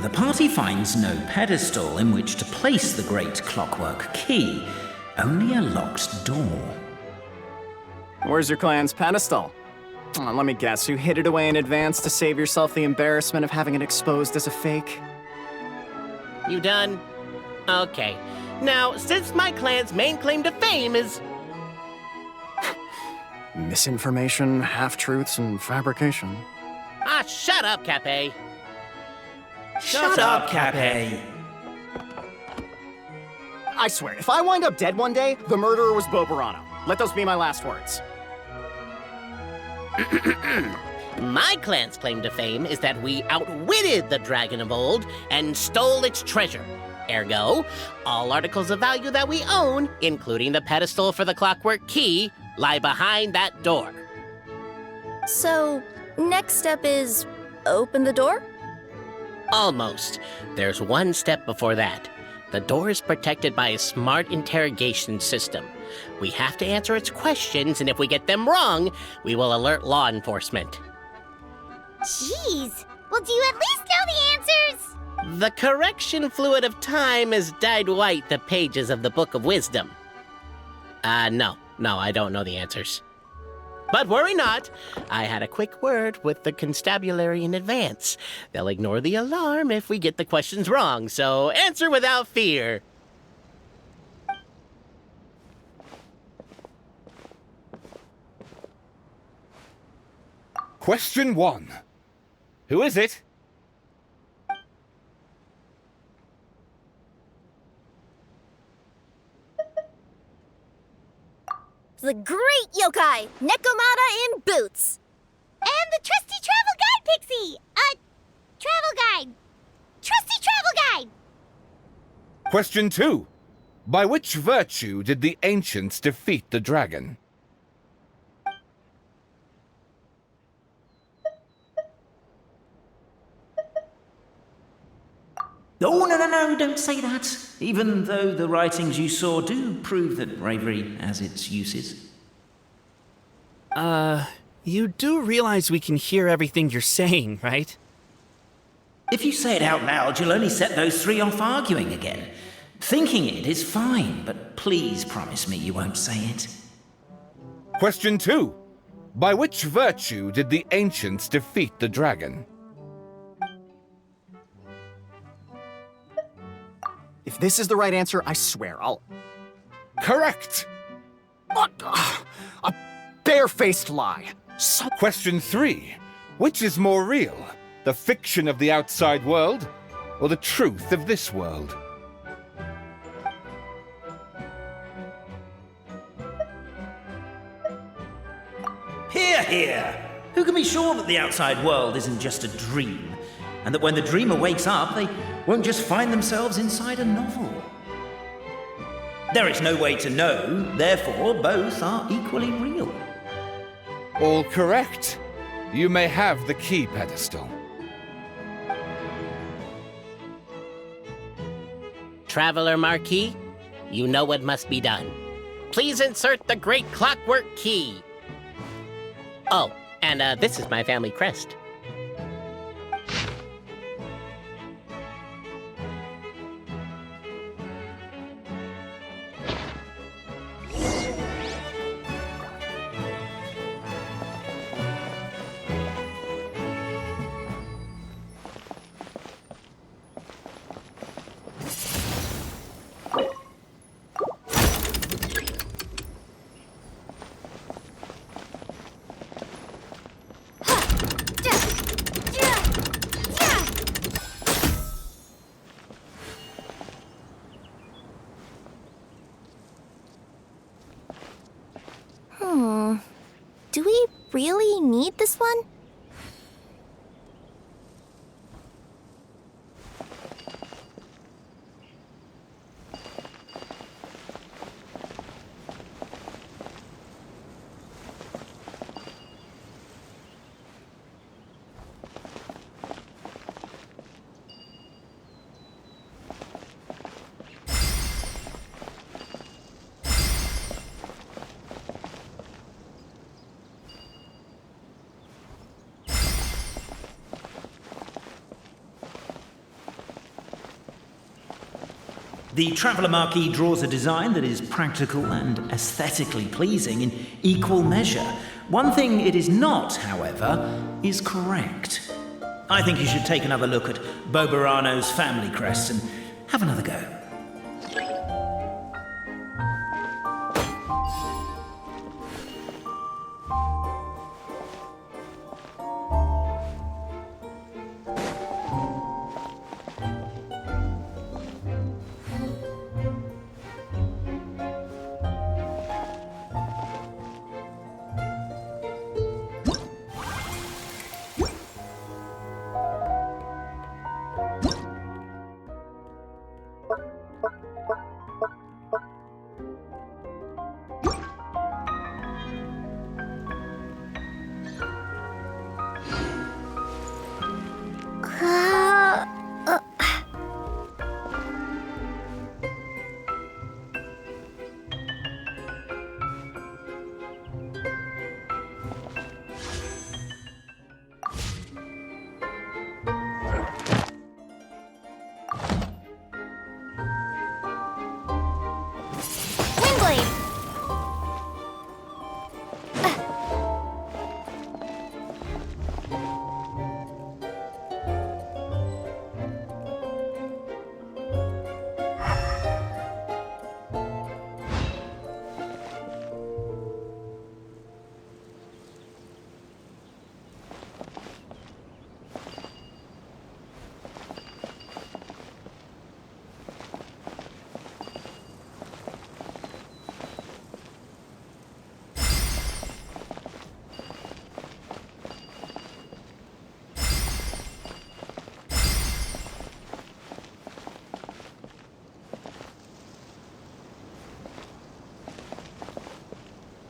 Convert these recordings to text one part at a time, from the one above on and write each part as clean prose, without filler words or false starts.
The party finds no pedestal in which to place the great clockwork key, only a locked door. Where's your clan's pedestal? Let me guess, you hid it away in advance to save yourself the embarrassment of having it exposed as a fake? You done? Okay. Now, since my clan's main claim to fame is... Misinformation, half-truths, and fabrication. Ah, shut up, Cape. Shut up, Cape. I swear, if I wind up dead one day, the murderer was Bobarano. Let those be my last words. My clan's claim to fame is that we outwitted the dragon of old and stole its treasure. Ergo, all articles of value that we own, including the pedestal for the clockwork key, lie behind that door. So, next step is open the door? Almost. There's one step before that. The door is protected by a smart interrogation system. We have to answer its questions, and if we get them wrong, we will alert law enforcement. Jeez! Well, do you at least know the answers? The correction fluid of time has dyed white the pages of the Book of Wisdom. No, I don't know the answers. But worry not, I had a quick word with the constabulary in advance. They'll ignore the alarm if we get the questions wrong, so answer without fear. Question 1. Who is it? The great yokai, Nekomata in boots. And the trusty travel guide, Pixie! Travel guide. Trusty travel guide! Question 2. By which virtue did the ancients defeat the dragon? Oh, no, don't say that. Even though the writings you saw do prove that bravery has its uses. You do realize we can hear everything you're saying, right? If you say it out loud, you'll only set those three off arguing again. Thinking it is fine, but please promise me you won't say it. Question 2. By which virtue did the ancients defeat the dragon? If this is the right answer, I swear I'll... Correct! What? A barefaced lie. Question 3. Which is more real? The fiction of the outside world, or the truth of this world? Hear, hear! Who can be sure that the outside world isn't just a dream, and that when the dreamer wakes up, they won't just find themselves inside a novel? There is no way to know, therefore both are equally real. All correct. You may have the key pedestal. Traveler Marquis, you know what must be done. Please insert the great clockwork key. Oh, and this is my family crest. Do we really need this one? The Traveller Marquee draws a design that is practical and aesthetically pleasing in equal measure. One thing it is not, however, is correct. I think you should take another look at Boberano's family crest and have another go.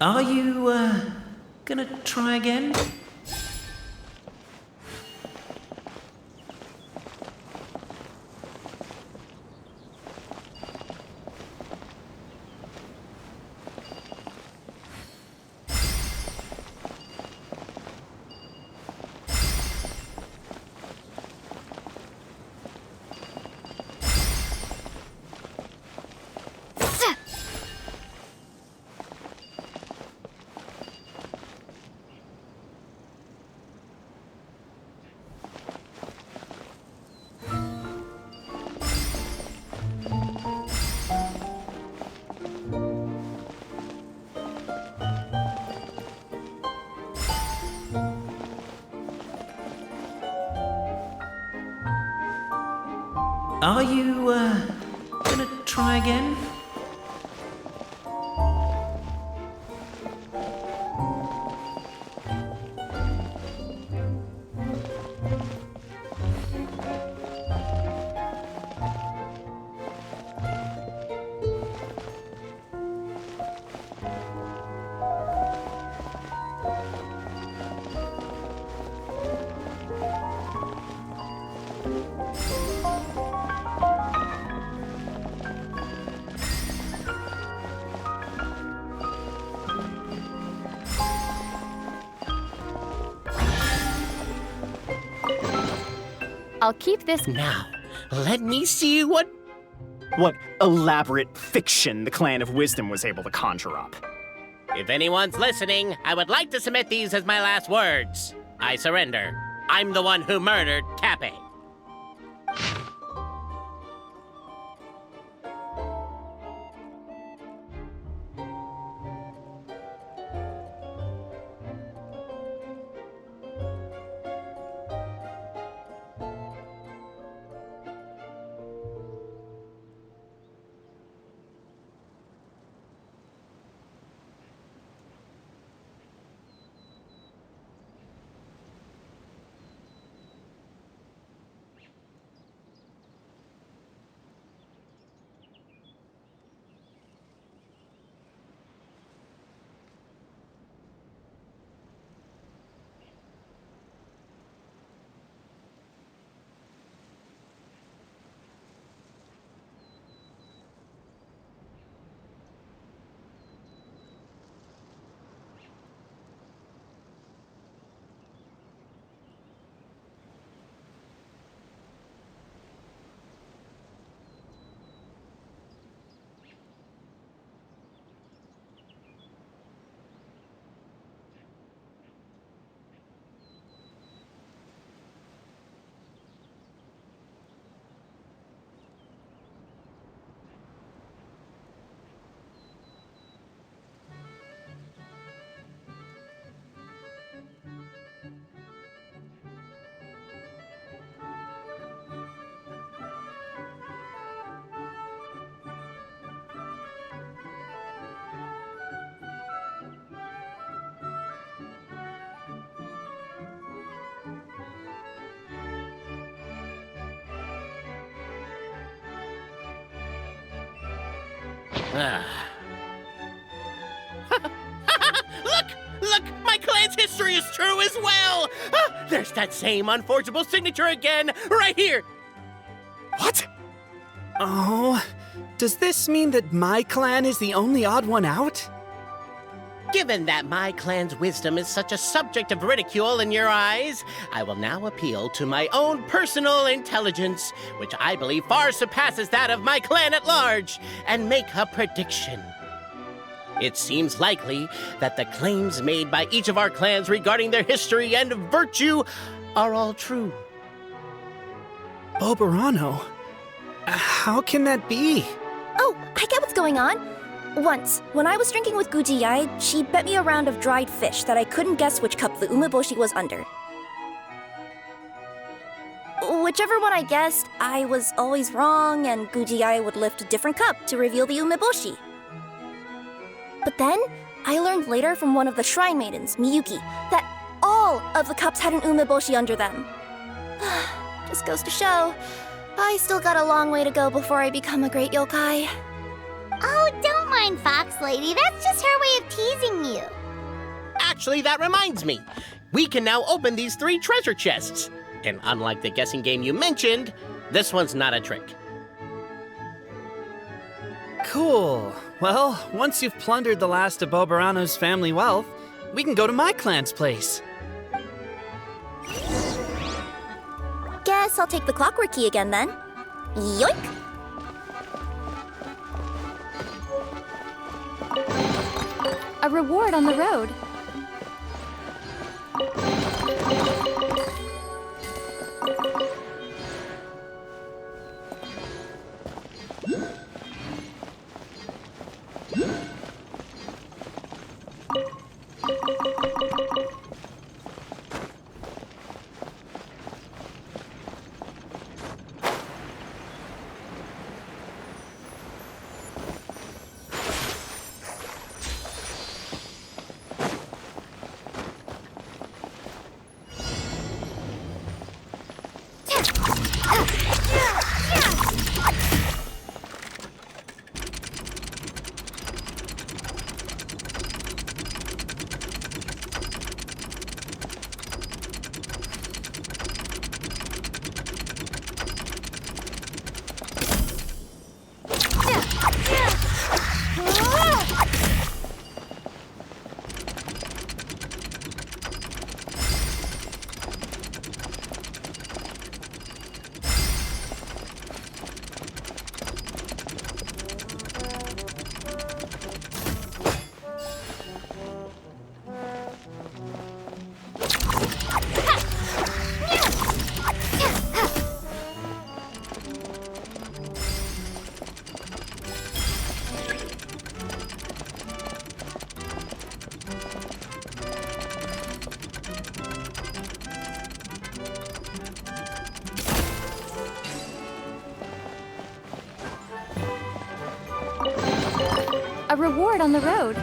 Are you, gonna try again? Are you, gonna try again? I'll keep this. Now, let me see what... What elaborate fiction the Clan of Wisdom was able to conjure up. If anyone's listening, I would like to submit these as my last words. I surrender. I'm the one who murdered Tappy. Look! My clan's history is true as well! Ah, there's that same unforgeable signature again, right here! What? Oh, does this mean that my clan is the only odd one out? Given that my clan's wisdom is such a subject of ridicule in your eyes, I will now appeal to my own personal intelligence, which I believe far surpasses that of my clan at large, and make a prediction. It seems likely that the claims made by each of our clans regarding their history and virtue are all true. Bobarano? How can that be? Oh, I get what's going on. Once, when I was drinking with Gujiyai, she bet me a round of dried fish that I couldn't guess which cup the umeboshi was under. Whichever one I guessed, I was always wrong, and Gujiyai would lift a different cup to reveal the umeboshi. But then, I learned later from one of the shrine maidens, Miyuki, that all of the cups had an umeboshi under them. Just goes to show, I still got a long way to go before I become a great yokai. Oh, don't mind Fox Lady. That's just her way of teasing you. Actually, that reminds me. We can now open these 3 treasure chests. And unlike the guessing game you mentioned, this one's not a trick. Cool. Well, once you've plundered the last of Bobarano's family wealth, we can go to my clan's place. Guess I'll take the clockwork key again then. Yoink! A reward on the road. A reward on the road.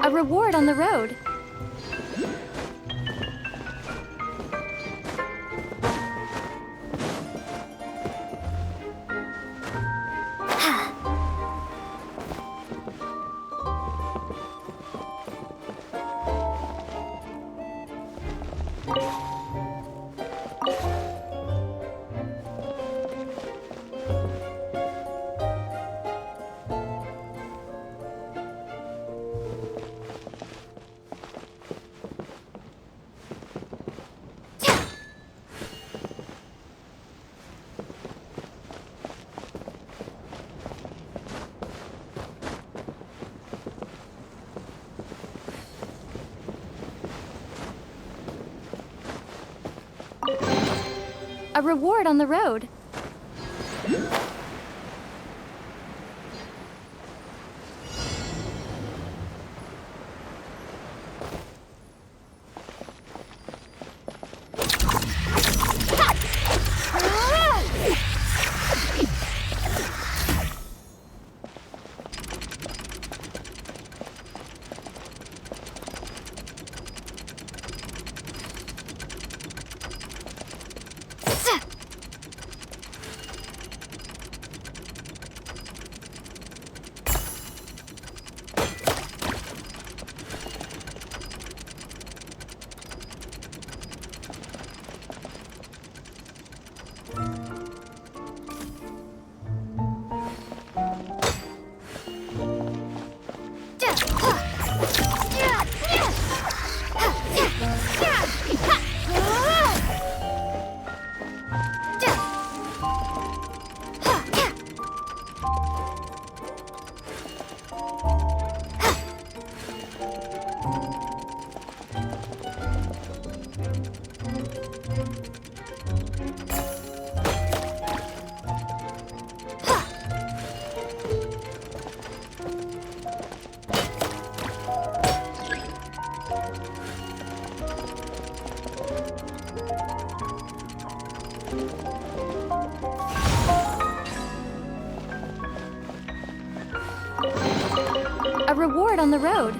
A reward on the road. A reward on the road. A reward on the road.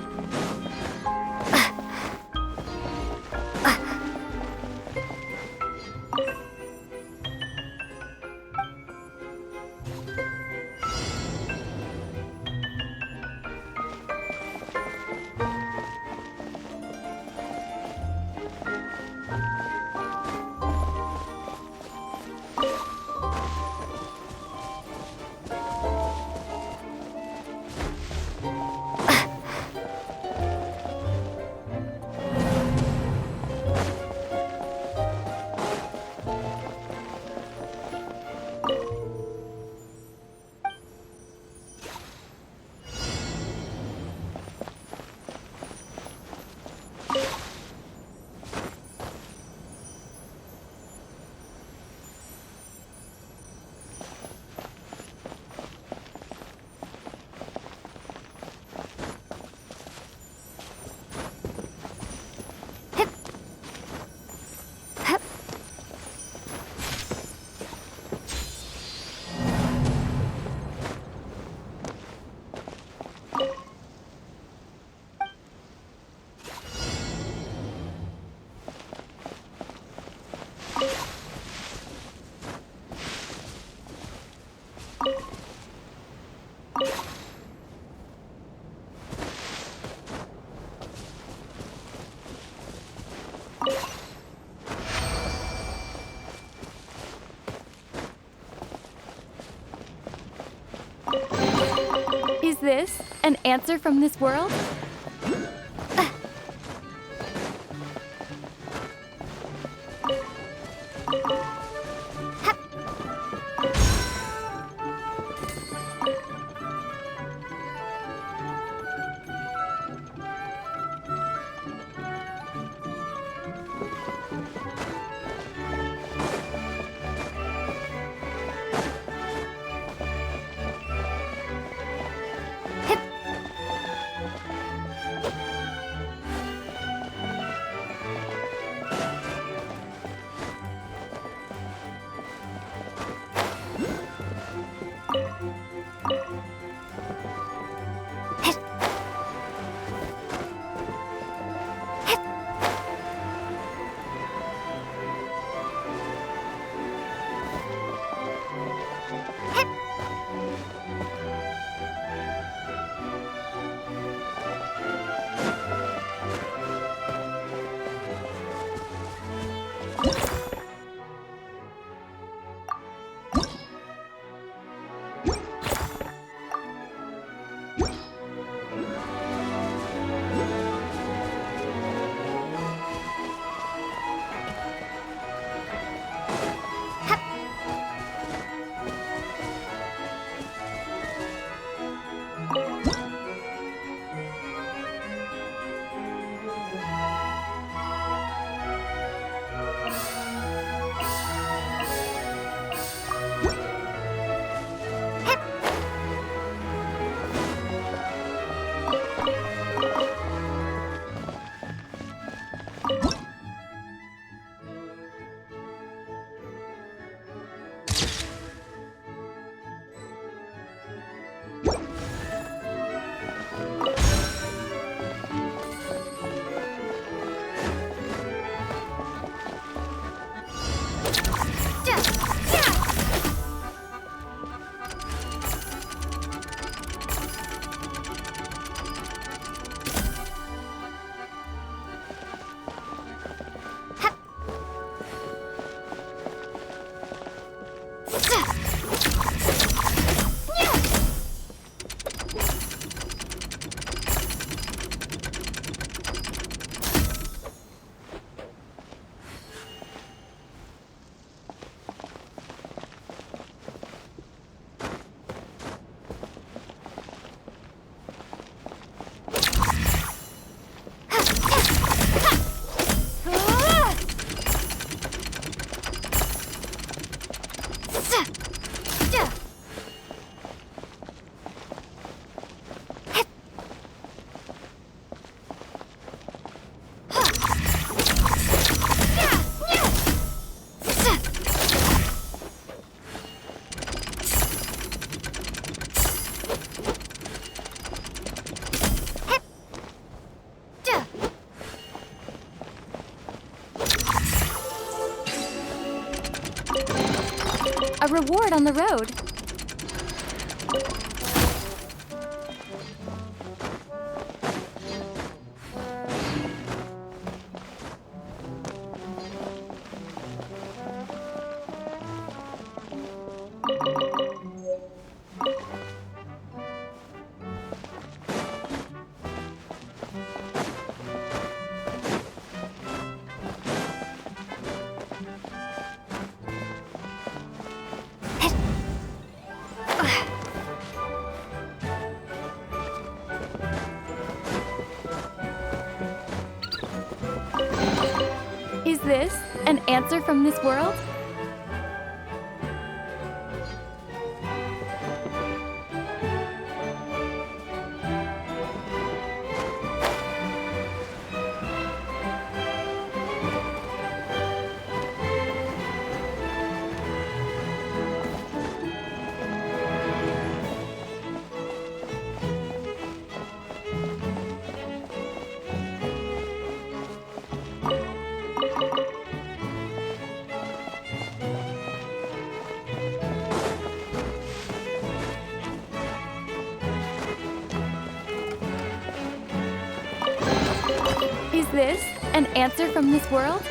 Is this an answer from this world? A reward on the road. Is this an answer from this world? Is this an answer from this world?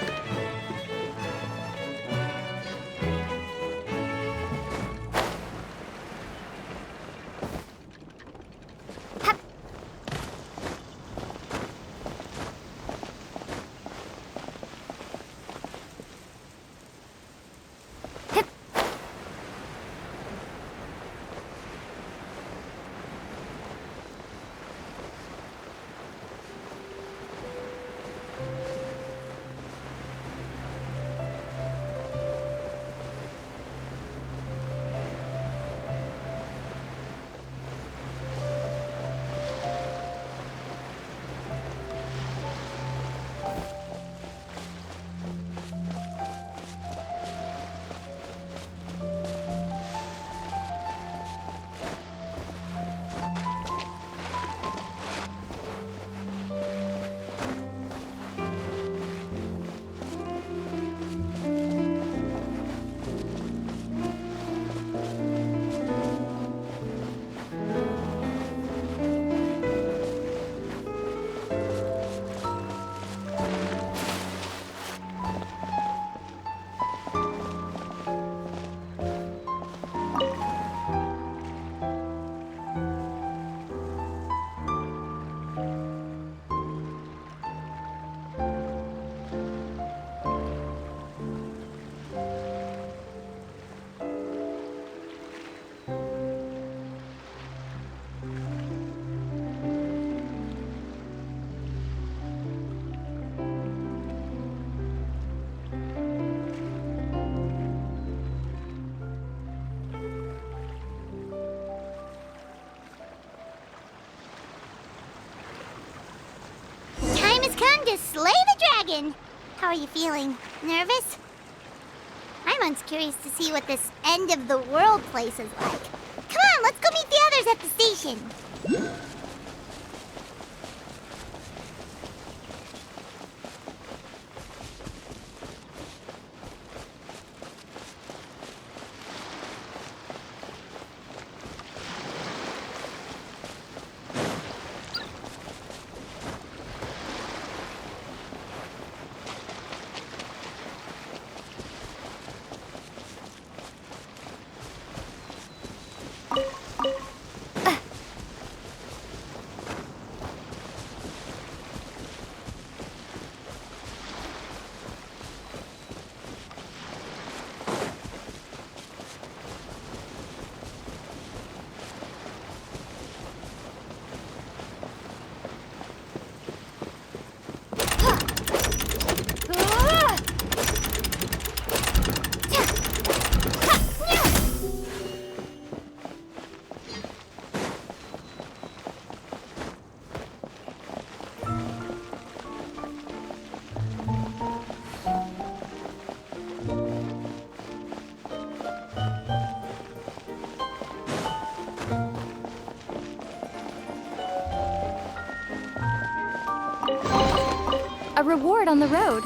To slay the dragon! How are you feeling? Nervous? I'm curious to see what this end of the world place is like. Come on, let's go meet the others at the station. A reward on the road.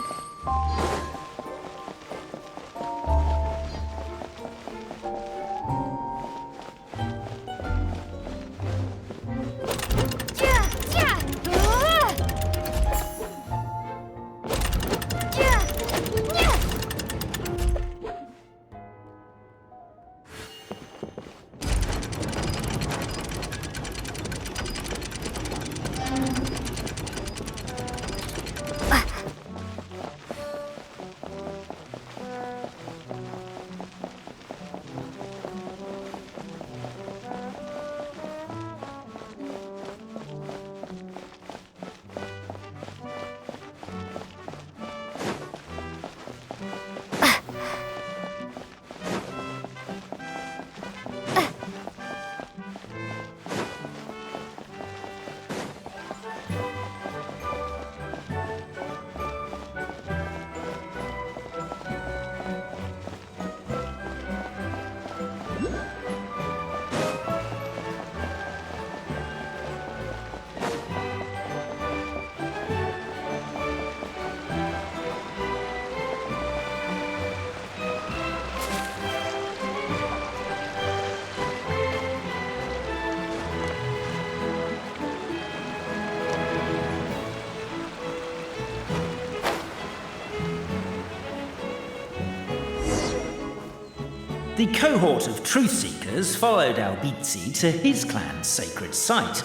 the cohort of truth seekers followed Albizzi to his clan's sacred site.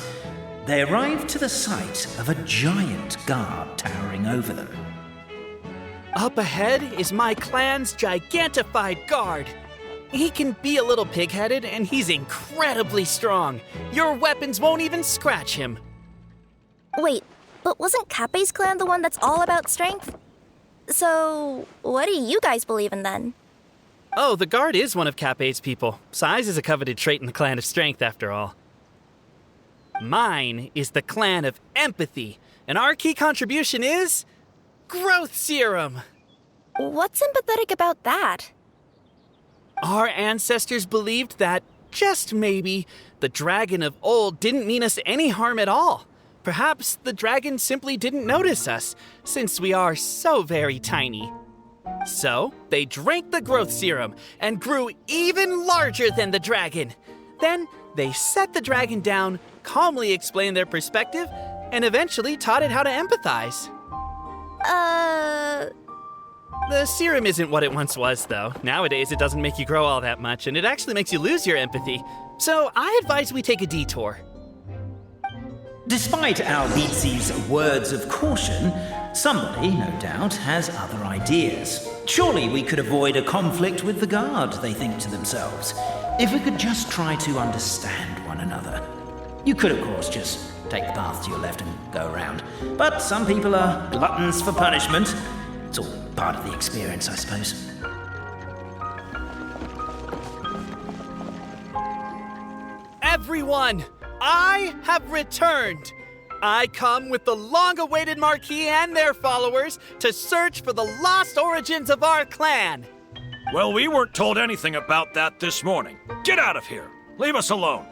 They arrived to the site of a giant guard towering over them. Up ahead is my clan's gigantified guard. He can be a little pig-headed, and he's incredibly strong. Your weapons won't even scratch him. Wait, but wasn't Kappe's clan the one that's all about strength? So, what do you guys believe in then? Oh, the guard is one of Kappe's people. Size is a coveted trait in the clan of strength, after all. Mine is the clan of empathy, and our key contribution is growth serum. What's empathetic about that? Our ancestors believed that, just maybe, the dragon of old didn't mean us any harm at all. Perhaps the dragon simply didn't notice us, since we are so very tiny. So, they drank the growth serum and grew even larger than the dragon. Then, they set the dragon down, calmly explained their perspective, and eventually taught it how to empathize. The serum isn't what it once was, though. Nowadays, it doesn't make you grow all that much, and it actually makes you lose your empathy. So, I advise we take a detour. Despite Albizzi's words of caution, somebody, no doubt, has other ideas. Surely we could avoid a conflict with the guard, they think to themselves, if we could just try to understand one another. You could, of course, just take the path to your left and go around. But some people are gluttons for punishment. It's all part of the experience, I suppose. Everyone, I have returned. I come with the long-awaited Marquis and their followers to search for the lost origins of our clan. Well, we weren't told anything about that this morning. Get out of here. Leave us alone.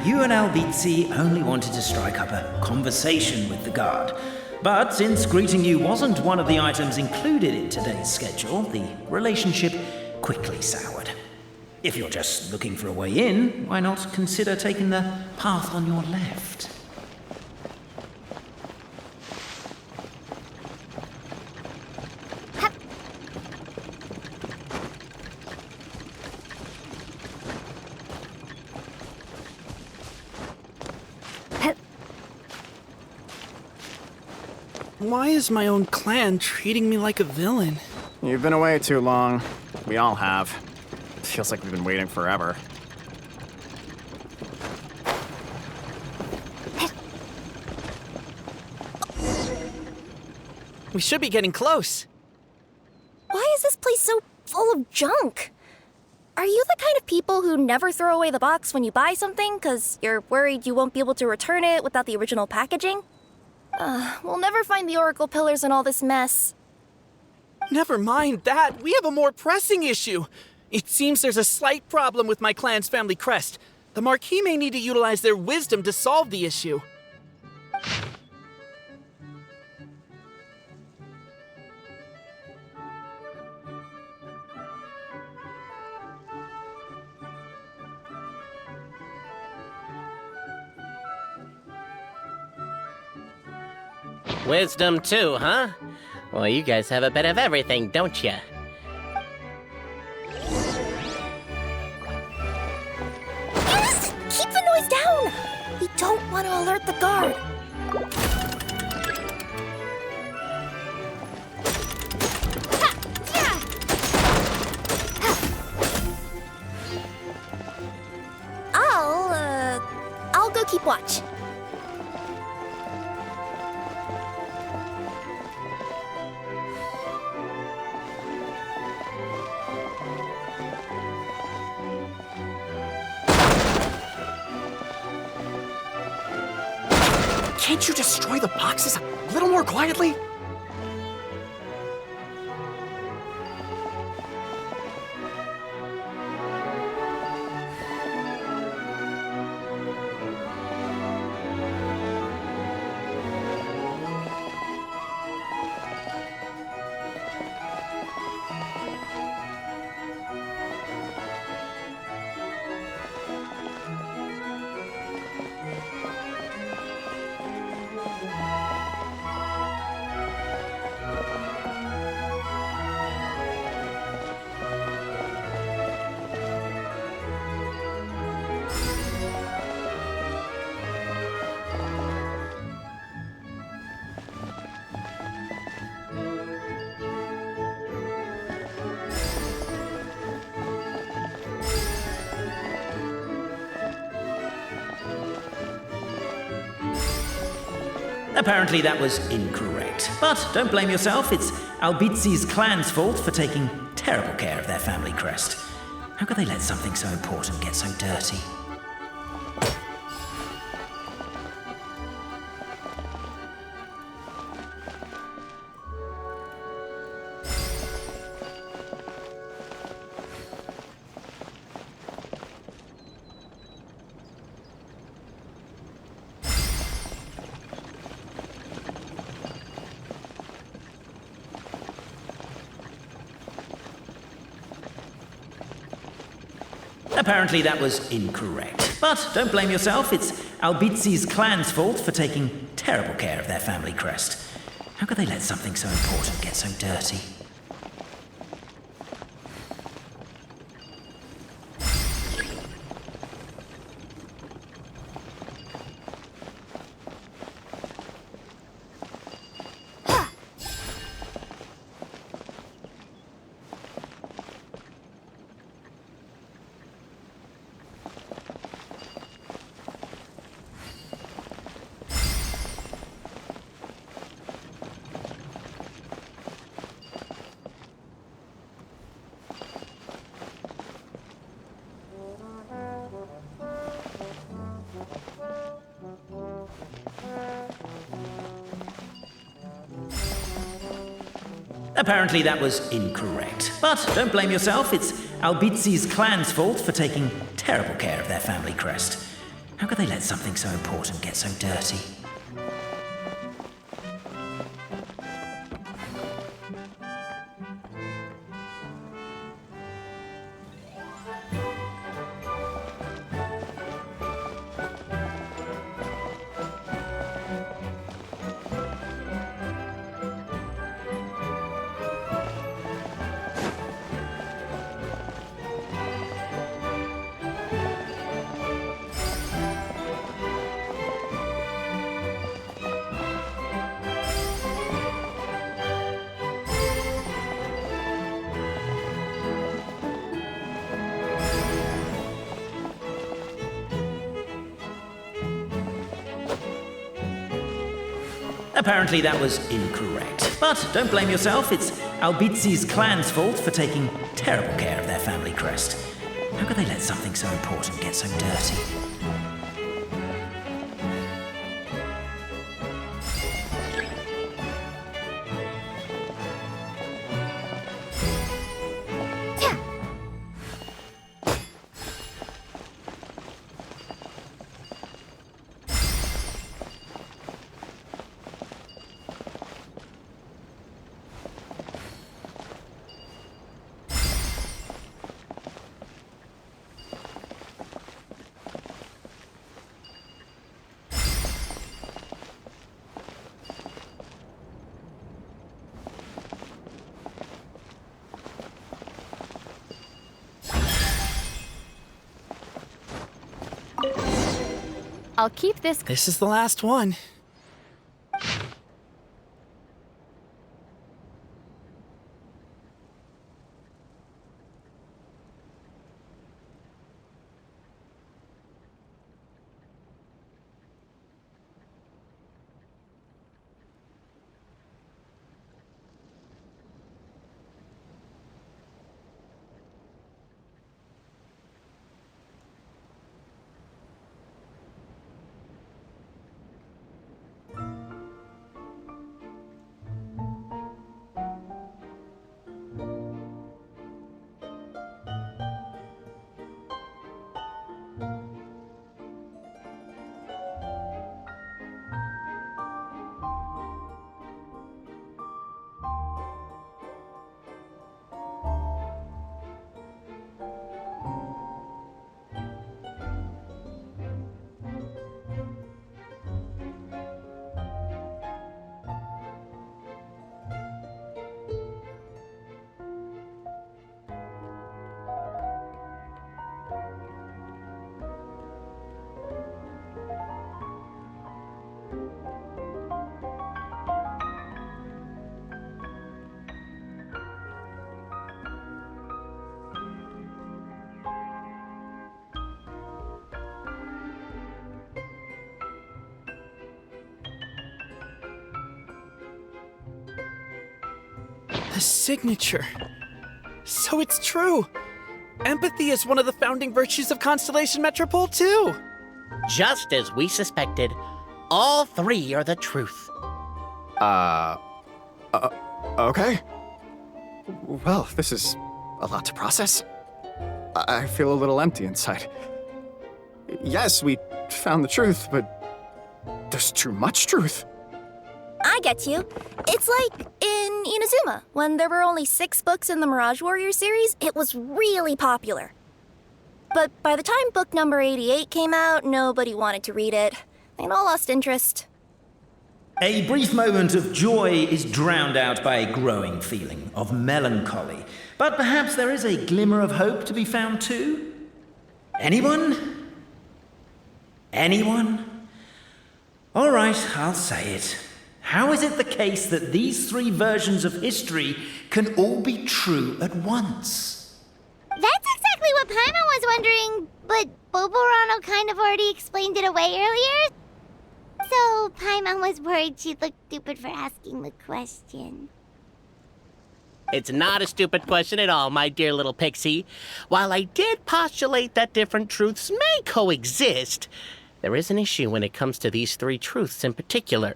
You and Albizzi only wanted to strike up a conversation with the guard. But since greeting you wasn't one of the items included in today's schedule, the relationship quickly soured. If you're just looking for a way in, why not consider taking the path on your left? Why is my own clan treating me like a villain? You've been away too long. We all have. Feels like we've been waiting forever. We should be getting close. Why is this place so full of junk? Are you the kind of people who never throw away the box when you buy something because you're worried you won't be able to return it without the original packaging? We'll never find the Oracle Pillars in all this mess. Never mind that. We have a more pressing issue. It seems there's a slight problem with my clan's family crest. The Marquis may need to utilize their wisdom to solve the issue. Wisdom too, huh? Well, you guys have a bit of everything, don't you? Keep the noise down! We don't want to alert the guard. I'll go keep watch. Can't you destroy the boxes a little more quietly? Apparently that was incorrect. But don't blame yourself, it's Albizi's clan's fault for taking terrible care of their family crest. How could they let something so important get so dirty? Apparently that was incorrect. But don't blame yourself, it's Albizi's clan's fault for taking terrible care of their family crest. How could they let something so important get so dirty? Apparently that was incorrect. But don't blame yourself, it's Albizi's clan's fault for taking terrible care of their family crest. How could they let something so important get so dirty? Apparently that was incorrect. But don't blame yourself, it's Albizi's clan's fault for taking terrible care of their family crest. How could they let something so important get so dirty? I'll keep this. This is the last one. The signature. So it's true. Empathy is one of the founding virtues of Constellation Metropole, too. Just as we suspected, all three are the truth. Okay. Well, this is a lot to process. I feel a little empty inside. Yes, we found the truth, but there's too much truth. I get you. It's like in Inazuma, when there were only 6 books in the Mirage Warrior series, it was really popular. But by the time book number 88 came out, nobody wanted to read it. They'd all lost interest. A brief moment of joy is drowned out by a growing feeling of melancholy. But perhaps there is a glimmer of hope to be found too? Anyone? Anyone? All right, I'll say it. How is it the case that these 3 versions of history can all be true at once? That's exactly what Paimon was wondering, but Boborano kind of already explained it away earlier. So Paimon was worried she'd look stupid for asking the question. It's not a stupid question at all, my dear little pixie. While I did postulate that different truths may coexist, there is an issue when it comes to these 3 truths in particular.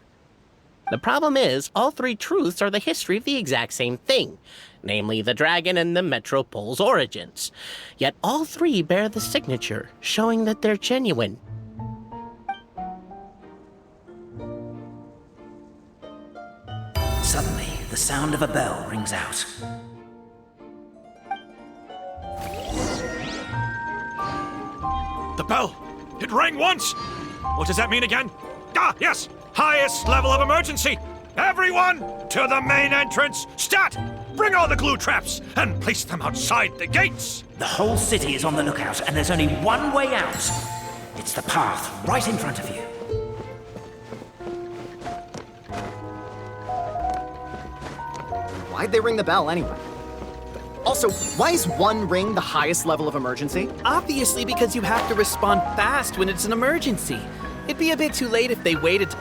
The problem is, all 3 truths are the history of the exact same thing, namely the dragon and the Metropole's origins. Yet all 3 bear the signature, showing that they're genuine. Suddenly, the sound of a bell rings out. The bell! It rang once! What does that mean again? Ah, yes! Highest level of emergency! Everyone, to the main entrance! Stat! Bring all the glue traps and place them outside the gates! The whole city is on the lookout, and there's only one way out. It's the path right in front of you. Why'd they ring the bell anyway? Also, why is 1 ring the highest level of emergency? Obviously because you have to respond fast when it's an emergency. It'd be a bit too late if they waited.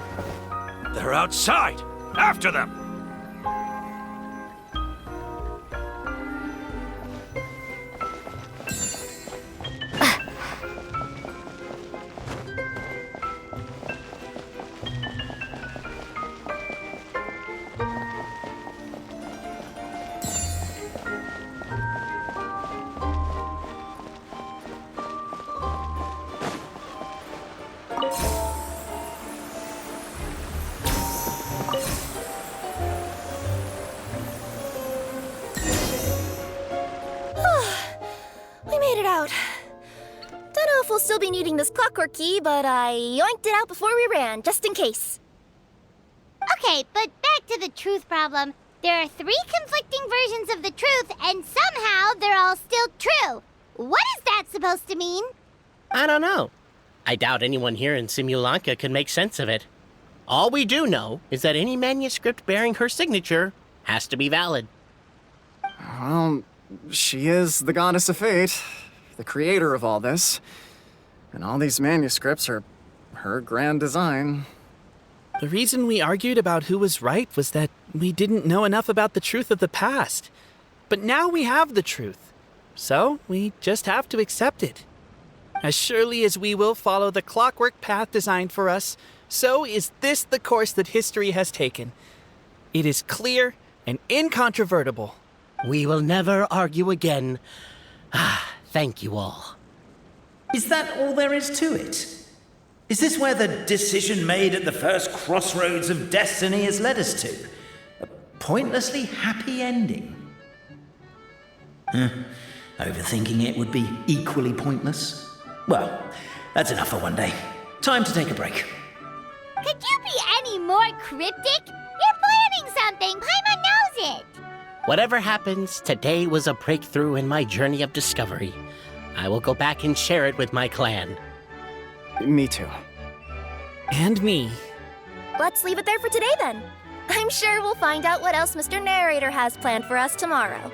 They're outside! After them! We made it out. Don't know if we'll still be needing this clockwork key, but I yoinked it out before we ran, just in case. Okay, but back to the truth problem. There are 3 conflicting versions of the truth, and somehow they're all still true. What is that supposed to mean? I don't know. I doubt anyone here in Simulanka could make sense of it. All we do know is that any manuscript bearing her signature has to be valid. Well, she is the goddess of fate, the creator of all this. And all these manuscripts are her grand design. The reason we argued about who was right was that we didn't know enough about the truth of the past. But now we have the truth. So we just have to accept it. As surely as we will follow the clockwork path designed for us, so is this the course that history has taken. It is clear and incontrovertible. We will never argue again. Thank you all. Is that all there is to it? Is this where the decision made at the first crossroads of destiny has led us to? A pointlessly happy ending? Overthinking it would be equally pointless. Well, that's enough for one day. Time to take a break. Could you be any more cryptic? You're planning something. Paimon knows it. Whatever happens, today was a breakthrough in my journey of discovery. I will go back and share it with my clan. Me too. And me. Let's leave it there for today then. I'm sure we'll find out what else Mr. Narrator has planned for us tomorrow.